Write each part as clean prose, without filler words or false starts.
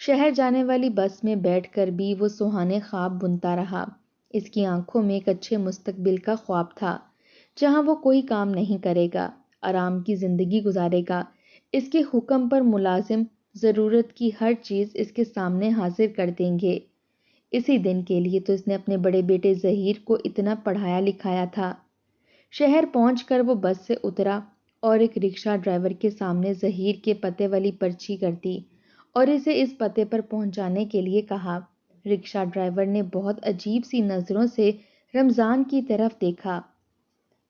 شہر جانے والی بس میں بیٹھ کر بھی وہ سہانے خواب بنتا رہا۔ اس کی آنکھوں میں ایک اچھے مستقبل کا خواب تھا، جہاں وہ کوئی کام نہیں کرے گا، آرام کی زندگی گزارے گا۔ اس کے حکم پر ملازم ضرورت کی ہر چیز اس کے سامنے حاضر کر دیں گے۔ اسی دن کے لیے تو اس نے اپنے بڑے بیٹے ظہیر کو اتنا پڑھایا لکھایا تھا۔ شہر پہنچ کر وہ بس سے اترا اور ایک رکشہ ڈرائیور کے سامنے ظہیر کے پتے والی پرچی کر دی اور اسے اس پتے پر پہنچانے کے لیے کہا۔ رکشہ ڈرائیور نے بہت عجیب سی نظروں سے رمضان کی طرف دیکھا۔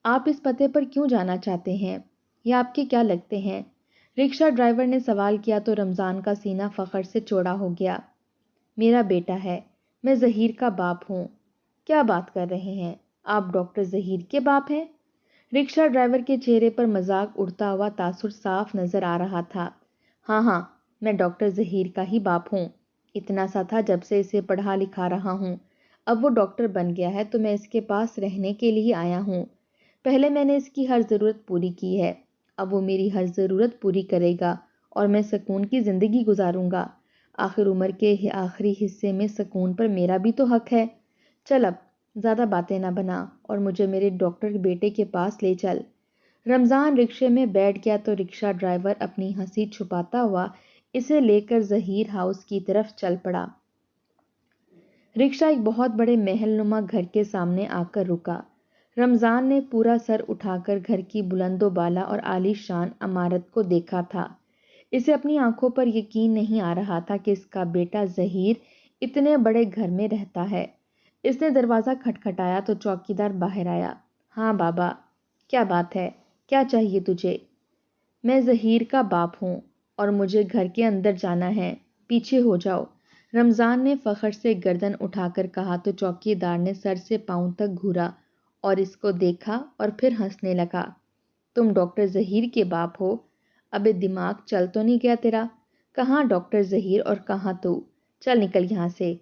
آپ اس پتے پر کیوں جانا چاہتے ہیں؟ یہ آپ کے کیا لگتے ہیں؟ رکشہ ڈرائیور نے سوال کیا تو رمضان کا سینہ فخر سے چوڑا ہو گیا۔ میرا بیٹا ہے، میں ظہیر کا باپ ہوں۔ کیا بات کر رہے ہیں؟ آپ ڈاکٹر ظہیر کے باپ ہیں؟ رکشہ ڈرائیور کے چہرے پر مذاق اڑتا ہوا تاثر صاف نظر آ رہا تھا۔ ہاں ہاں، میں ڈاکٹر ظہیر کا ہی باپ ہوں۔ اتنا سا تھا جب سے اسے پڑھا لکھا رہا ہوں۔ اب وہ ڈاکٹر بن گیا ہے تو میں اس کے پاس رہنے کے لیے آیا ہوں۔ پہلے میں نے اس کی ہر ضرورت پوری کی ہے، اب وہ میری ہر ضرورت پوری کرے گا اور میں سکون کی زندگی گزاروں گا۔ آخر عمر کے آخری حصے میں سکون پر میرا بھی تو حق ہے۔ چل اب زیادہ باتیں نہ بنا اور مجھے میرے ڈاکٹر بیٹے کے پاس لے چل۔ رمضان رکشے میں بیٹھ گیا تو رکشہ ڈرائیور اپنی ہنسی چھپاتا ہوا اسے لے کر ظہیر ہاؤس کی طرف چل پڑا۔ رکشہ ایک بہت بڑے محل نما گھر کے سامنے آ کر رکا۔ رمضان نے پورا سر اٹھا کر گھر کی بلند و بالا اور عالی شان عمارت کو دیکھا تھا۔ اسے اپنی آنکھوں پر یقین نہیں آ رہا تھا کہ اس کا بیٹا ظہیر اتنے بڑے گھر میں رہتا ہے۔ اس نے دروازہ کھٹکھٹایا تو چوکیدار باہر آیا۔ ہاں بابا، کیا بات ہے؟ کیا چاہیے تجھے؟ میں ظہیر کا باپ ہوں اور مجھے گھر کے اندر جانا ہے، پیچھے ہو جاؤ۔ رمضان نے فخر سے گردن اٹھا کر کہا تو چوکیدار نے سر سے پاؤں تک گھورا اور اس کو دیکھا اور پھر ہنسنے لگا۔ تم ڈاکٹر ظہیر کے باپ ہو؟ ابے دماغ چل تو نہیں گیا تیرا؟ کہاں ڈاکٹر ظہیر اور کہاں تو؟ چل نکل یہاں سے،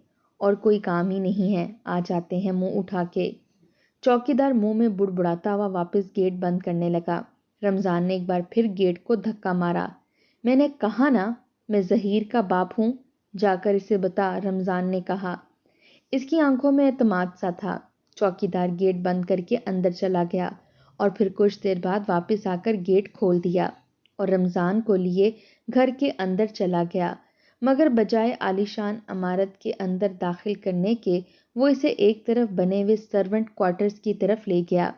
اور کوئی کام ہی نہیں ہے، آ جاتے ہیں منہ اٹھا کے۔ چوکیدار منہ میں بڑبڑاتا ہوا واپس گیٹ بند کرنے لگا۔ رمضان نے ایک بار پھر گیٹ کو دھکا مارا۔ میں نے کہا نا میں ظہیر کا باپ ہوں، جا کر اسے بتا، رمضان نے کہا۔ اس کی آنکھوں میں اعتماد سا تھا۔ چوکیدار گیٹ بند کر کے اندر چلا گیا اور پھر کچھ دیر بعد واپس آ کر گیٹ کھول دیا اور رمضان کو لیے گھر کے اندر چلا گیا، مگر بجائے عالیشان عمارت کے اندر داخل کرنے کے وہ اسے ایک طرف بنے ہوئے سرونٹ کوارٹرز کی طرف لے گیا۔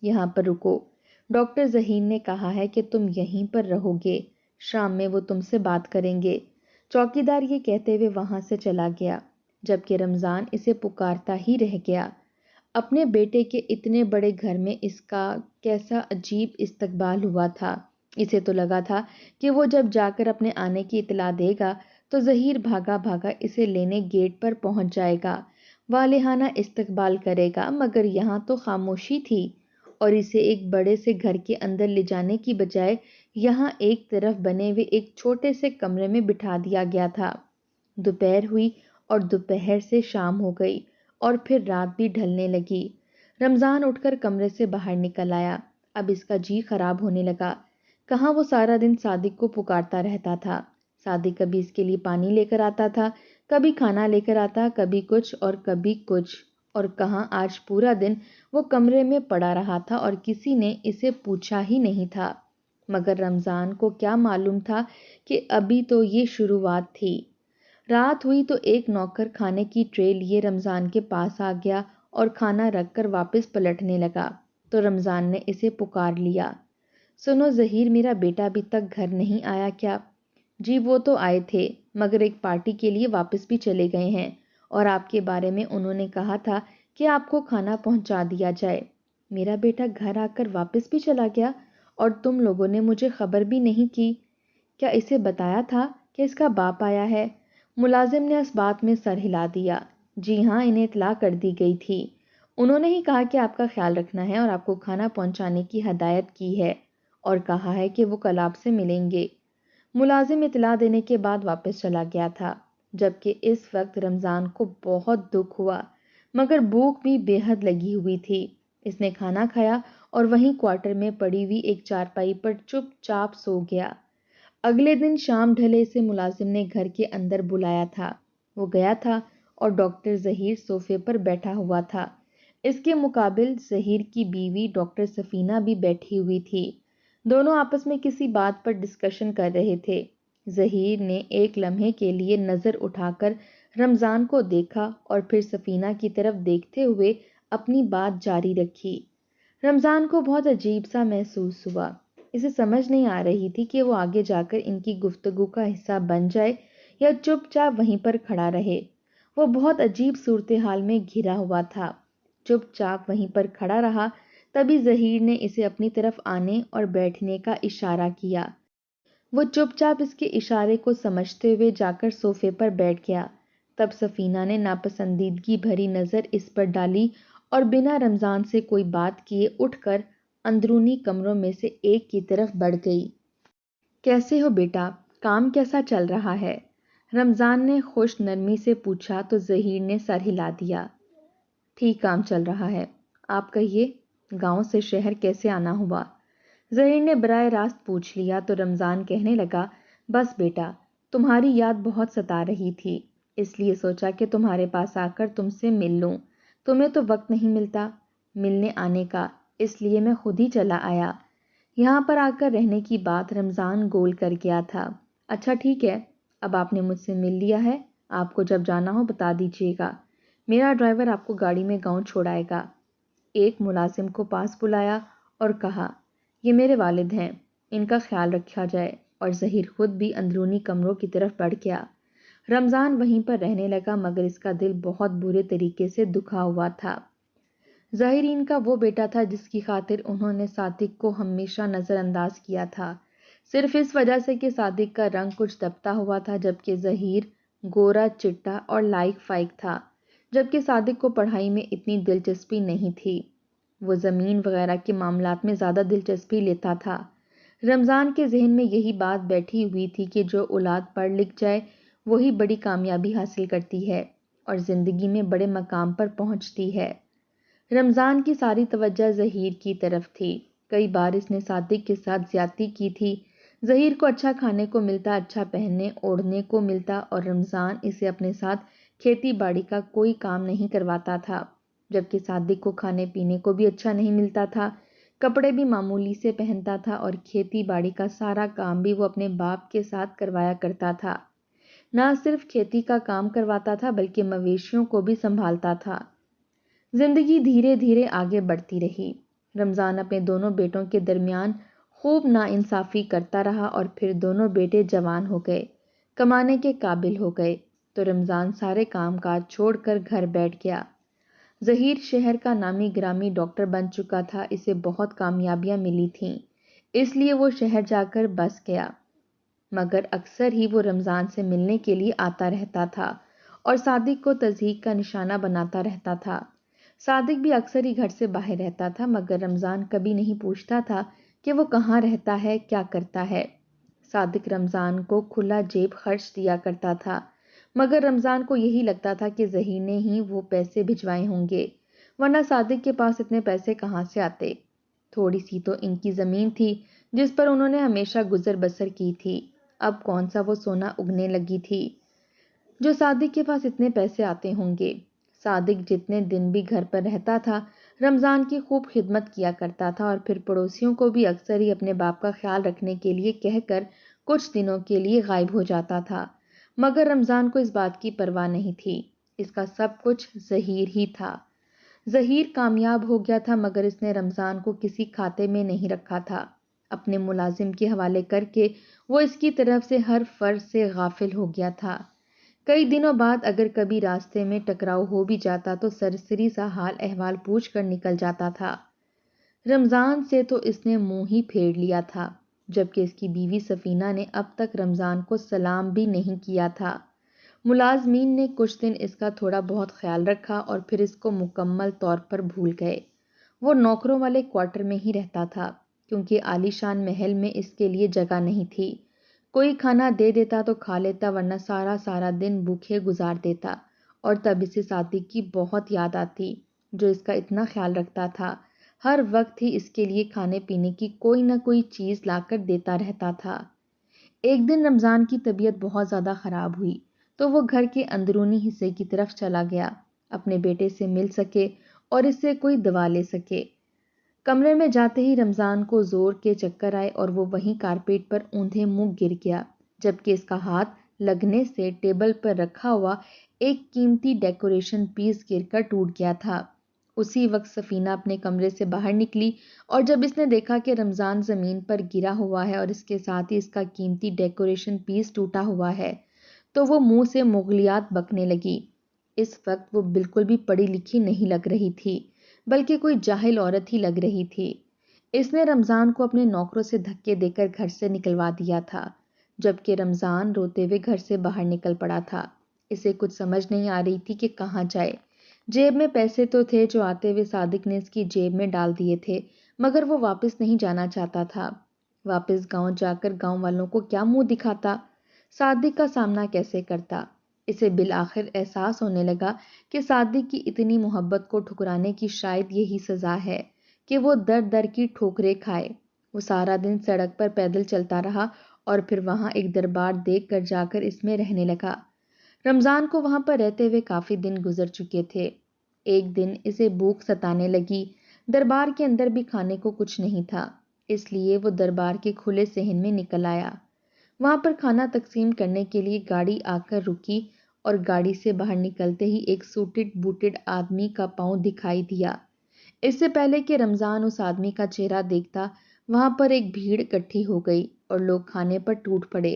یہاں پر رکو، ڈاکٹر ظہیر نے کہا ہے کہ تم یہیں پر رہو گے، شام میں وہ تم سے بات کریں گے۔ چوکیدار یہ کہتے ہوئے وہاں سے چلا گیا، جبکہ رمضان اسے پکارتا ہی رہ گیا۔ اپنے بیٹے کے اتنے بڑے گھر میں اس کا کیسا عجیب استقبال ہوا تھا۔ اسے تو لگا تھا کہ وہ جب جا کر اپنے آنے کی اطلاع دے گا تو ظہیر بھاگا بھاگا اسے لینے گیٹ پر پہنچ جائے گا، والہانہ استقبال کرے گا، مگر یہاں تو خاموشی تھی اور اسے ایک بڑے سے گھر کے اندر لے جانے کی بجائے یہاں ایک طرف بنے ہوئے ایک چھوٹے سے کمرے میں بٹھا دیا گیا تھا۔ دوپہر ہوئی اور دوپہر سے شام ہو گئی اور پھر رات بھی ڈھلنے لگی۔ رمضان اٹھ کر کمرے سے باہر نکل آیا۔ اب اس کا جی خراب ہونے لگا۔ کہاں وہ سارا دن صادق کو پکارتا رہتا تھا۔ صادق کبھی اس کے لیے پانی لے کر آتا تھا، کبھی کھانا لے کر آتا، کبھی کچھ اور کبھی کچھ، اور کہاں آج پورا دن وہ کمرے میں پڑا رہا تھا اور کسی نے اسے پوچھا ہی نہیں تھا۔ مگر رمضان کو کیا معلوم تھا کہ ابھی تو یہ شروعات تھی۔ رات ہوئی تو ایک نوکر کھانے کی ٹرے لیے رمضان کے پاس آ گیا اور کھانا رکھ کر واپس پلٹنے لگا تو رمضان نے اسے پکار لیا۔ سنو ظہیر، میرا بیٹا ابھی تک گھر نہیں آیا کیا؟ جی وہ تو آئے تھے، مگر ایک پارٹی کے لیے واپس بھی چلے گئے ہیں اور آپ کے بارے میں انہوں نے کہا تھا کہ آپ کو کھانا پہنچا دیا جائے۔ میرا بیٹا گھر آ کر واپس بھی چلا گیا اور تم لوگوں نے مجھے خبر بھی نہیں کی؟ کیا اسے بتایا تھا کہ اس کا باپ آیا ہے؟ ملازم نے اس بات میں سر ہلا دیا۔ جی ہاں، انہیں اطلاع کر دی گئی تھی۔ انہوں نے ہی کہا کہ آپ کا خیال رکھنا ہے اور آپ کو کھانا پہنچانے کی ہدایت کی ہے اور کہا ہے کہ وہ کل آپ سے ملیں گے۔ ملازم اطلاع دینے کے بعد واپس چلا گیا تھا، جبکہ اس وقت رمضان کو بہت دکھ ہوا، مگر بھوک بھی بے حد لگی ہوئی تھی۔ اس نے کھانا کھایا اور وہیں کوارٹر میں پڑی ہوئی ایک چارپائی پر چپ چاپ سو گیا۔ اگلے دن شام ڈھلے سے ملازم نے گھر کے اندر بلایا تھا۔ وہ گیا تھا اور ڈاکٹر ظہیر صوفے پر بیٹھا ہوا تھا۔ اس کے مقابل ظہیر کی بیوی ڈاکٹر سفینہ بھی بیٹھی ہوئی تھی۔ دونوں آپس میں کسی بات پر ڈسکشن کر رہے تھے۔ ظہیر نے ایک لمحے کے لیے نظر اٹھا کر رمضان کو دیکھا اور پھر سفینہ کی طرف دیکھتے ہوئے اپنی بات جاری رکھی۔ رمضان کو بہت عجیب سا محسوس ہوا۔ اسے سمجھ نہیں آ رہی تھی کہ وہ آگے جا کر ان کی گفتگو کا حصہ بن جائے یا چپ چاپ وہیں پر کھڑا رہے۔ وہ بہت عجیب صورتحال میں گھرا ہوا تھا۔ چپ چاپ وہیں پر کھڑا رہا، تبھی ظہیر نے اسے اپنی طرف آنے اور بیٹھنے کا اشارہ کیا۔ وہ چپ چاپ اس کے اشارے کو سمجھتے ہوئے جا کر صوفے پر بیٹھ گیا۔ تب سفینہ نے ناپسندیدگی بھری نظر اس پر ڈالی اور بنا رمضان سے کوئی بات کیے اٹھ کر اندرونی کمروں میں سے ایک کی طرف بڑھ گئی۔ کیسے ہو بیٹا؟ کام کیسا چل رہا ہے؟ رمضان نے خوش نرمی سے پوچھا تو ظہیر نے سر ہلا دیا۔ ٹھیک کام چل رہا ہے، آپ کہیے گاؤں سے شہر کیسے آنا ہوا؟ ظہیر نے براہ راست پوچھ لیا تو رمضان کہنے لگا، بس بیٹا تمہاری یاد بہت ستا رہی تھی، اس لیے سوچا کہ تمہارے پاس آ کر تم سے مل لوں۔ تمہیں تو وقت نہیں ملتا ملنے آنے کا، اس لیے میں خود ہی چلا آیا۔ یہاں پر آ کر رہنے کی بات رمضان گول کر گیا تھا۔ اچھا ٹھیک ہے، اب آپ نے مجھ سے مل لیا ہے، آپ کو جب جانا ہو بتا دیجیے گا، میرا ڈرائیور آپ کو گاڑی میں گاؤں چھوڑائے گا۔ ایک ملازم کو پاس بلایا اور کہا، یہ میرے والد ہیں، ان کا خیال رکھا جائے، اور ظہیر خود بھی اندرونی کمروں کی طرف بڑھ گیا۔ رمضان وہیں پر رہنے لگا مگر اس کا دل بہت برے طریقے سے دکھا ہوا تھا۔ ظاہرین کا وہ بیٹا تھا جس کی خاطر انہوں نے صادق کو ہمیشہ نظر انداز کیا تھا، صرف اس وجہ سے کہ صادق کا رنگ کچھ دبتا ہوا تھا جبکہ ظہیر گورا چٹا اور لائق فائق تھا، جبکہ صادق کو پڑھائی میں اتنی دلچسپی نہیں تھی، وہ زمین وغیرہ کے معاملات میں زیادہ دلچسپی لیتا تھا۔ رمضان کے ذہن میں یہی بات بیٹھی ہوئی تھی کہ جو اولاد پڑھ لکھ جائے وہی بڑی کامیابی حاصل کرتی ہے اور زندگی میں بڑے مقام پر پہنچتی ہے۔ رمضان کی ساری توجہ ظہیر کی طرف تھی۔ کئی بار اس نے صادق کے ساتھ زیادتی کی تھی۔ ظہیر کو اچھا کھانے کو ملتا، اچھا پہننے اوڑھنے کو ملتا اور رمضان اسے اپنے ساتھ کھیتی باڑی کا کوئی کام نہیں کرواتا تھا، جبکہ صادق کو کھانے پینے کو بھی اچھا نہیں ملتا تھا، کپڑے بھی معمولی سے پہنتا تھا اور کھیتی باڑی کا سارا کام بھی وہ اپنے باپ کے ساتھ کروایا کرتا تھا۔ نہ صرف کھیتی کا کام کرواتا تھا بلکہ مویشیوں کو بھی سنبھالتا تھا۔ زندگی دھیرے دھیرے آگے بڑھتی رہی۔ رمضان اپنے دونوں بیٹوں کے درمیان خوب ناانصافی کرتا رہا اور پھر دونوں بیٹے جوان ہو گئے، کمانے کے قابل ہو گئے تو رمضان سارے کام کاج چھوڑ کر گھر بیٹھ گیا۔ ظہیر شہر کا نامی گرامی ڈاکٹر بن چکا تھا، اسے بہت کامیابیاں ملی تھیں، اس لیے وہ شہر جا کر بس گیا، مگر اکثر ہی وہ رمضان سے ملنے کے لیے آتا رہتا تھا اور صادق کو تضحیک کا نشانہ بناتا رہتا تھا۔ صادق بھی اکثر ہی گھر سے باہر رہتا تھا مگر رمضان کبھی نہیں پوچھتا تھا کہ وہ کہاں رہتا ہے، کیا کرتا ہے۔ صادق رمضان کو کھلا جیب خرچ دیا کرتا تھا مگر رمضان کو یہی لگتا تھا کہ ظہیر نے ہی وہ پیسے بھجوائے ہوں گے، ورنہ صادق کے پاس اتنے پیسے کہاں سے آتے۔ تھوڑی سی تو ان کی زمین تھی جس پر انہوں نے ہمیشہ گزر بسر کی تھی، اب کون سا وہ سونا اگنے لگی تھی جو صادق کے پاس اتنے پیسے آتے ہوں گے۔ صادق جتنے دن بھی گھر پر رہتا تھا رمضان کی خوب خدمت کیا کرتا تھا اور پھر پڑوسیوں کو بھی اکثر ہی اپنے باپ کا خیال رکھنے کے لیے کہہ کر کچھ دنوں کے لیے غائب ہو جاتا تھا، مگر رمضان کو اس بات کی پرواہ نہیں تھی، اس کا سب کچھ ظہیر ہی تھا۔ ظہیر کامیاب ہو گیا تھا مگر اس نے رمضان کو کسی کھاتے میں نہیں رکھا تھا، اپنے ملازم کے حوالے کر کے وہ اس کی طرف سے ہر فرض سے غافل ہو گیا تھا۔ کئی دنوں بعد اگر کبھی راستے میں ٹکراؤ ہو بھی جاتا تو سرسری سا حال احوال پوچھ کر نکل جاتا تھا۔ رمضان سے تو اس نے منہ ہی پھیر لیا تھا، جبکہ اس کی بیوی سفینہ نے اب تک رمضان کو سلام بھی نہیں کیا تھا۔ ملازمین نے کچھ دن اس کا تھوڑا بہت خیال رکھا اور پھر اس کو مکمل طور پر بھول گئے۔ وہ نوکروں والے کوارٹر میں ہی رہتا تھا کیونکہ عالی شان محل میں اس کے لیے جگہ نہیں تھی۔ کوئی کھانا دے دیتا تو کھا لیتا ورنہ سارا دن بھوکے گزار دیتا، اور تب اسے صادق کی بہت یاد آتی جو اس کا اتنا خیال رکھتا تھا، ہر وقت ہی اس کے لیے کھانے پینے کی کوئی نہ کوئی چیز لا کر دیتا رہتا تھا۔ ایک دن رمضان کی طبیعت بہت زیادہ خراب ہوئی تو وہ گھر کے اندرونی حصے کی طرف چلا گیا، اپنے بیٹے سے مل سکے اور اس سے کوئی دوا لے سکے۔ کمرے میں جاتے ہی رمضان کو زور کے چکر آئے اور وہ وہیں کارپیٹ پر اوندھے منہ گر گیا، جبکہ اس کا ہاتھ لگنے سے ٹیبل پر رکھا ہوا ایک قیمتی ڈیکوریشن پیس گر کر ٹوٹ گیا تھا۔ اسی وقت سفینہ اپنے کمرے سے باہر نکلی اور جب اس نے دیکھا کہ رمضان زمین پر گرا ہوا ہے اور اس کے ساتھ ہی اس کا قیمتی ڈیکوریشن پیس ٹوٹا ہوا ہے تو وہ منہ سے مغلیات بکنے لگی۔ اس وقت وہ بالکل بھی پڑھی لکھی نہیں لگ رہی تھی، بلکہ کوئی جاہل عورت ہی لگ رہی تھی۔ اس نے رمضان کو اپنے نوکروں سے دھکے دے کر گھر سے نکلوا دیا تھا، جبکہ رمضان روتے ہوئے گھر سے باہر نکل پڑا تھا۔ اسے کچھ سمجھ نہیں آ رہی تھی کہ کہاں جائے۔ جیب میں پیسے تو تھے جو آتے ہوئے صادق نے اس کی جیب میں ڈال دیے تھے، مگر وہ واپس نہیں جانا چاہتا تھا۔ واپس گاؤں جا کر گاؤں والوں کو کیا منہ دکھاتا؟ صادق کا سامنا کیسے کرتا؟ اسے بالآخر احساس ہونے لگا کہ صادق کی اتنی محبت کو ٹھکرانے کی شاید یہی سزا ہے کہ وہ در در کی ٹھوکریں کھائے۔ وہ سارا دن سڑک پر پیدل چلتا رہا اور پھر وہاں ایک دربار دیکھ کر جا کر اس میں رہنے لگا۔ رمضان کو وہاں پر رہتے ہوئے کافی دن گزر چکے تھے۔ ایک دن اسے بھوک ستانے لگی۔ دربار کے اندر بھی کھانے کو کچھ نہیں تھا، اس لیے وہ دربار کے کھلے صحن میں نکل آیا۔ وہاں پر کھانا تقسیم کرنے کے لیے گاڑی آ کر رکی اور گاڑی سے باہر نکلتے ہی ایک سوٹڈ بوٹڈ آدمی کا پاؤں دکھائی دیا۔ اس سے پہلے کہ رمضان اس آدمی کا چہرہ دیکھتا، وہاں پر ایک بھیڑ اکٹھی ہو گئی اور لوگ کھانے پر ٹوٹ پڑے۔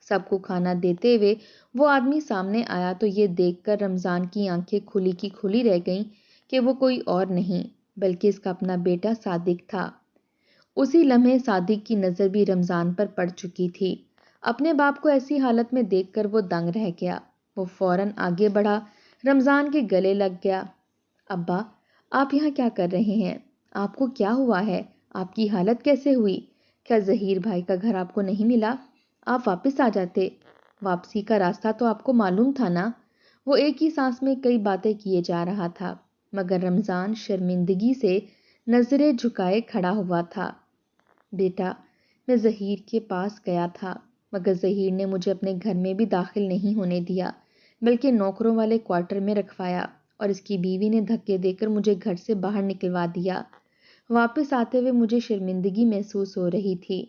سب کو کھانا دیتے ہوئے وہ آدمی سامنے آیا تو یہ دیکھ کر رمضان کی آنکھیں کھلی کی کھلی رہ گئیں کہ وہ کوئی اور نہیں بلکہ اس کا اپنا بیٹا صادق تھا۔ اسی لمحے صادق کی نظر بھی رمضان پر پڑ چکی تھی۔ اپنے باپ کو ایسی حالت میں دیکھ کر وہ دنگ رہ گیا۔ وہ فوراً آگے بڑھا، رمضان کے گلے لگ گیا۔ ابا، آپ یہاں کیا کر رہے ہیں؟ آپ کو کیا ہوا ہے؟ آپ کی حالت کیسے ہوئی؟ کیا ظہیر بھائی کا گھر آپ کو نہیں ملا؟ آپ واپس آ جاتے۔ واپسی کا راستہ تو آپ کو معلوم تھا نا؟ وہ ایک ہی سانس میں کئی باتیں کیے جا رہا تھا، مگر رمضان شرمندگی سے نظریں جھکائے کھڑا ہوا تھا۔ بیٹا، میں ظہیر کے پاس گیا تھا، مگر ظہیر نے مجھے اپنے گھر میں بھی داخل نہیں ہونے دیا، بلکہ نوکروں والے کوارٹر میں رکھوایا اور اس کی بیوی نے دھکے دے کر مجھے گھر سے باہر نکلوا دیا۔ واپس آتے ہوئے مجھے شرمندگی محسوس ہو رہی تھی،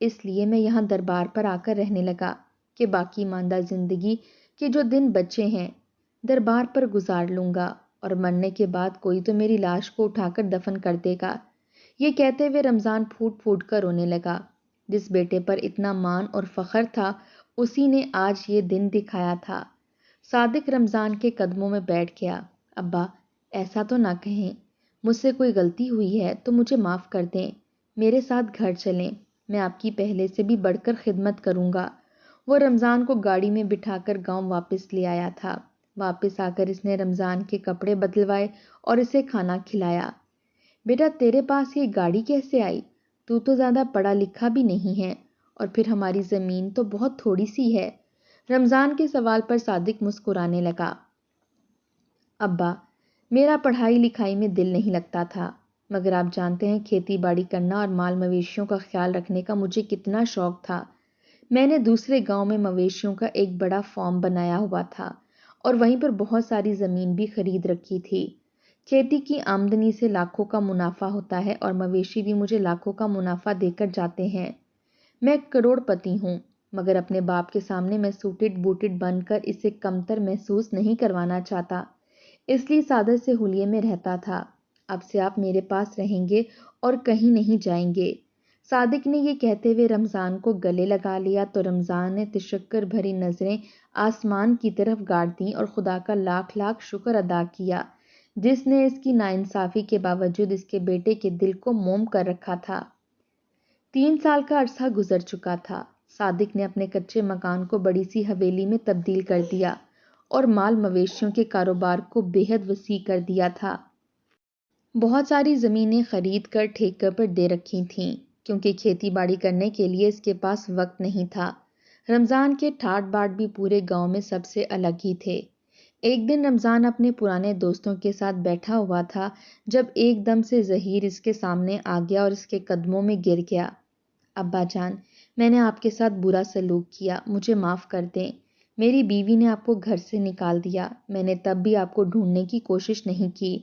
اس لیے میں یہاں دربار پر آ کر رہنے لگا کہ باقی ماندہ زندگی کے جو دن بچے ہیں دربار پر گزار لوں گا اور مرنے کے بعد کوئی تو میری لاش کو اٹھا کر دفن کر دے گا۔ یہ کہتے ہوئے رمضان پھوٹ پھوٹ کر رونے لگا۔ جس بیٹے پر اتنا مان اور فخر تھا، اسی نے آج یہ دن دکھایا تھا۔ صادق رمضان کے قدموں میں بیٹھ گیا۔ ابا، ایسا تو نہ کہیں، مجھ سے کوئی غلطی ہوئی ہے تو مجھے معاف کر دیں، میرے ساتھ گھر چلیں، میں آپ کی پہلے سے بھی بڑھ کر خدمت کروں گا۔ وہ رمضان کو گاڑی میں بٹھا کر گاؤں واپس لے آیا تھا۔ واپس آ کر اس نے رمضان کے کپڑے بدلوائے اور اسے کھانا کھلایا۔ بیٹا، تیرے پاس یہ گاڑی کیسے آئی؟ تو زیادہ پڑھا لکھا بھی نہیں ہے، اور پھر ہماری زمین تو بہت تھوڑی سی ہے۔ رمضان کے سوال پر صادق مسکرانے لگا۔ ابا، میرا پڑھائی لکھائی میں دل نہیں لگتا تھا، مگر آپ جانتے ہیں کھیتی باڑی کرنا اور مال مویشیوں کا خیال رکھنے کا مجھے کتنا شوق تھا۔ میں نے دوسرے گاؤں میں مویشیوں کا ایک بڑا فارم بنایا ہوا تھا اور وہیں پر بہت ساری زمین بھی خرید رکھی تھی۔ کھیتی کی آمدنی سے لاکھوں کا منافع ہوتا ہے اور مویشی بھی مجھے لاکھوں کا منافع دے کر جاتے ہیں۔ میں کروڑ پتی ہوں، مگر اپنے باپ کے سامنے میں سوٹڈ بوٹڈ بن کر اسے کمتر محسوس نہیں کروانا چاہتا، اس لیے سادہ سے حلیے میں رہتا تھا۔ اب سے آپ میرے پاس رہیں گے اور کہیں نہیں جائیں گے۔ صادق نے یہ کہتے ہوئے رمضان کو گلے لگا لیا تو رمضان نے تشکر بھری نظریں آسمان کی طرف گاڑ دیں اور خدا کا لاکھ لاکھ شکر ادا کیا، جس نے اس کی ناانصافی کے باوجود اس کے بیٹے کے دل کو موم کر رکھا تھا۔ 3 سال کا عرصہ گزر چکا تھا۔ صادق نے اپنے کچے مکان کو بڑی سی حویلی میں تبدیل کر دیا اور مال مویشیوں کے کاروبار کو بے حد وسیع کر دیا تھا۔ بہت ساری زمینیں خرید کر ٹھیکے پر دے رکھی تھیں، کیونکہ کھیتی باڑی کرنے کے لیے اس کے پاس وقت نہیں تھا۔ رمضان کے ٹھاٹ باٹ بھی پورے گاؤں میں سب سے الگ ہی تھے۔ ایک دن رمضان اپنے پرانے دوستوں کے ساتھ بیٹھا ہوا تھا جب ایک دم سے ظہیر اس کے سامنے آ گیا اور اس کے قدموں میں گر گیا۔ ابا جان، میں نے آپ کے ساتھ برا سلوک کیا، مجھے معاف کر دیں۔ میری بیوی نے آپ کو گھر سے نکال دیا، میں نے تب بھی آپ کو ڈھونڈنے کی کوشش نہیں کی،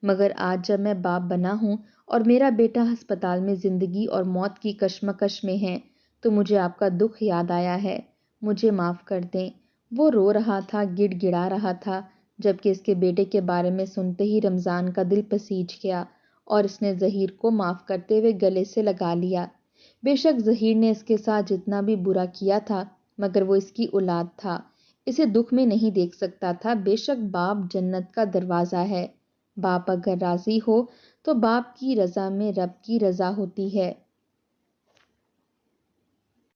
مگر آج جب میں باپ بنا ہوں اور میرا بیٹا ہسپتال میں زندگی اور موت کی کشمکش میں ہے تو مجھے آپ کا دکھ یاد آیا ہے، مجھے معاف کر دیں۔ وہ رو رہا تھا، گڑ گڑا رہا تھا، جبکہ اس کے بیٹے کے بارے میں سنتے ہی رمضان کا دل پسیج گیا اور اس نے ظہیر کو معاف کرتے ہوئے گلے سے لگا لیا۔ بے شک ظہیر نے اس کے ساتھ جتنا بھی برا کیا تھا مگر وہ اس کی اولاد تھا، اسے دکھ میں نہیں دیکھ سکتا تھا۔ بے شک باپ جنت کا دروازہ ہے، باپ اگر راضی ہو تو باپ کی رضا میں رب کی رضا ہوتی ہے۔